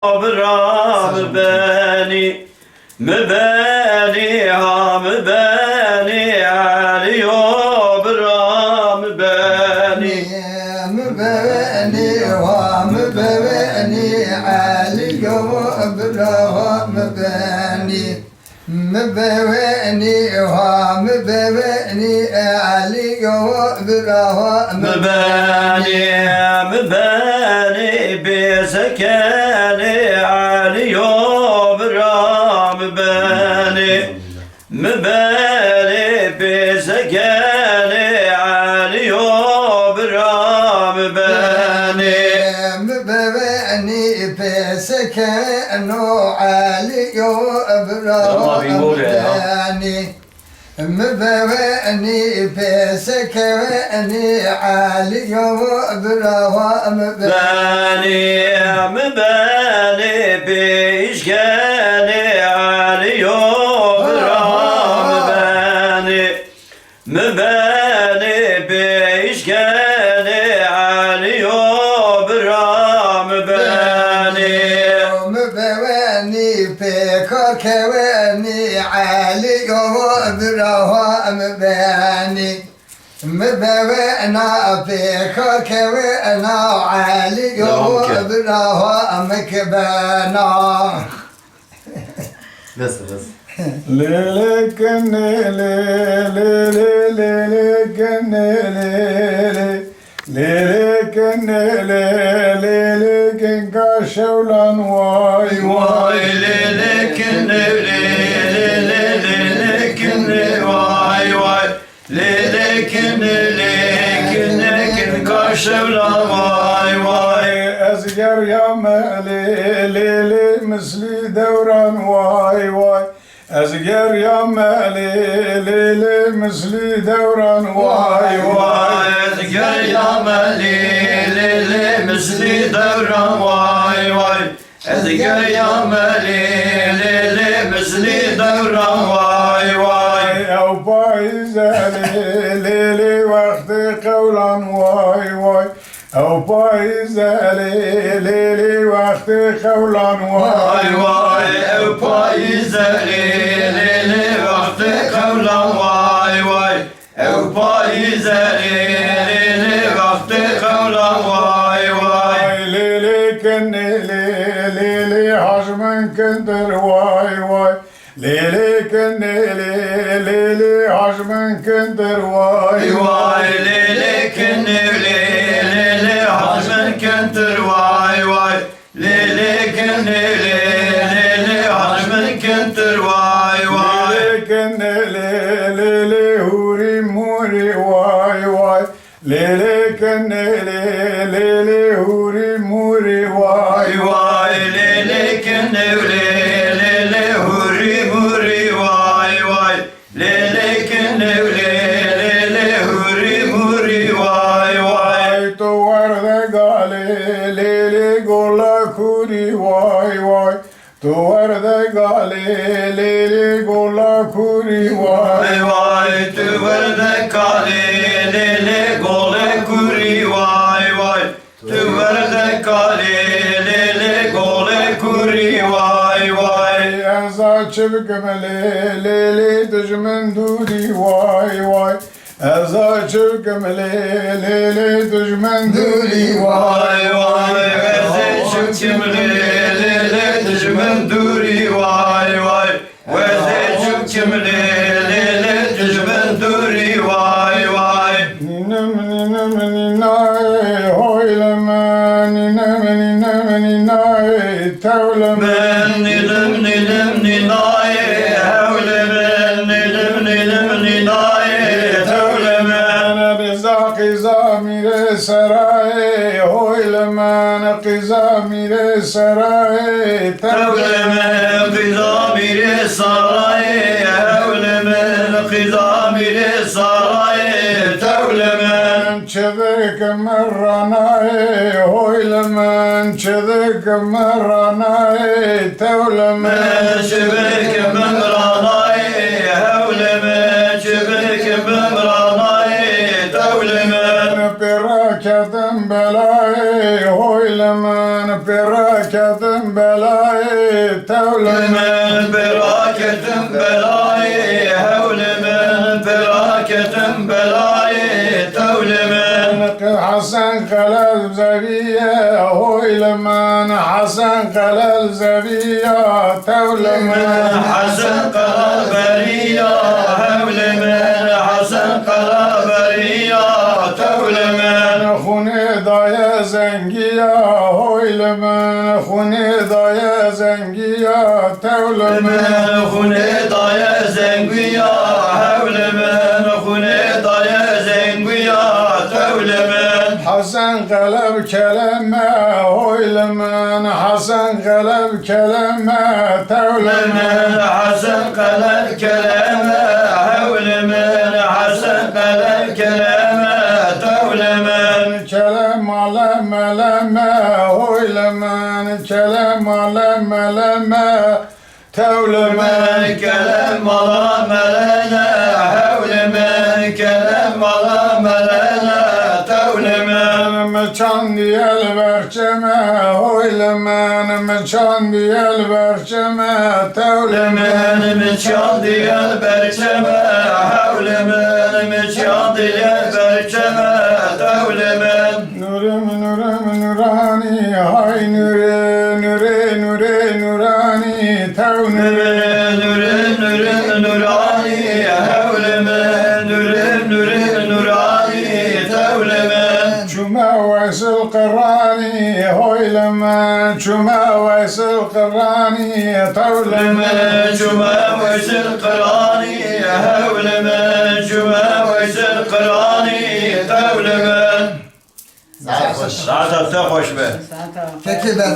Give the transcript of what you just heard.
Abram beni mübeni ha mübeni Ali Abram beni mübeni ha mübeni Ali Abram beni mübeni ha mübeni Ali Abram mübeni bezekeni Ali Abram beni mübeni bezekeni Ali Abram beni mübeni pesekeno Ali Abram beni mübeni pesekeni Ali Abram beni mübeni beşkeni Ali Abram beni mübeni beşkeni Ali Abram beni mübeni pekarkeveni Ali Abram beni mübevena pekarkevena Ali Abram kebena Nasıl? Lelekin lelekin lelekin kaşevlan vay Vay lelekin lelekin vay vay lelekin lelekin kaşevla vay vay ezger yame lele misli devran vay vay ezger yame lele misli devran vay vay ezger yameli lele misli devran vay vay ezger yameli lele misli devran vay vay ev paize lele vakti kavlan vay vay ev paize lele vakti kavlan vay vay ev paizeli lele vakti kavlan vay vay ev paizeli lele vakti kavlan vay vay lelekin lele hacmin kendir vay vay lelekin lele hacmin kendir vay vay lelekin lele hacmin kentir vay vay lelekin lele hacmin kentir vay vay lelekin lele huri muri vay vay lelekin lele huri muri vay vay lelekin lele huri muri vay vay lelekin lele huri muri vay vay tuvarda gale lele gola kuri vay vay tuvarda gale lele gola kuri vay vay tüverde kale lele gole kuri vay vay tüverde kale lele gole kuri vay vay Eza çevkim lele düşmen duri vay vay Eza çevkim lele düşmen duri vay vay Veze çöküm lele düşmen duri vay vay Veze çöküm lele düşmen duri vay vay Ninem ninae hoyleme ninem ninae tevleme Ben nilim ninaye hevle ben nilim ninaye tevleme Rıza kıza mire seraye hoyleme kıza mire seraye Tevleme kızamire saray Hevleme kızamire saray Tevleme çedik merranaye hoylemen çedik merranaye tevleme Şebek memranay Hevleme şebek memranay Tevleme peraketim belayı hoylemen peraketim belayı belayı tevle من براكة بلاي هول من براكة بلاي تول من حسن قلب زبية هو لمن حسن قلب زبية تولى من حسن قلبرية هول من حسن قلبرية تول من خوني ضايا زنگية هو لمن خوني ضايا زنگية تولى من من خوني ضايا زنقيا هول من خوني ضايا زنقيا تول من حسن قلب كلمة هو لمن حسن قلب كلمة تولى من من حسن قلب كلامه هول من حسن قلب كلامه تول من كلام لما لما هو لمن كلام لما لما تولى من من كلام الله ملنا هول من كلام الله ملنا تول من مچان دیل برچمه هویل من مچان دیل برچمه تول من من شاندي البرشمة هول من شاندي البرشمة تول من نورم نورم نورانی های نوره نوره نوره نورانی تول من نور نور نوراني هول من نور نور نوراني تول من شما ويس القراني هويل من شما ويس القراني تول من من شما ويس القراني هول من شما ويس القراني تول من Sağ ol. لا تفتخش به Peki ben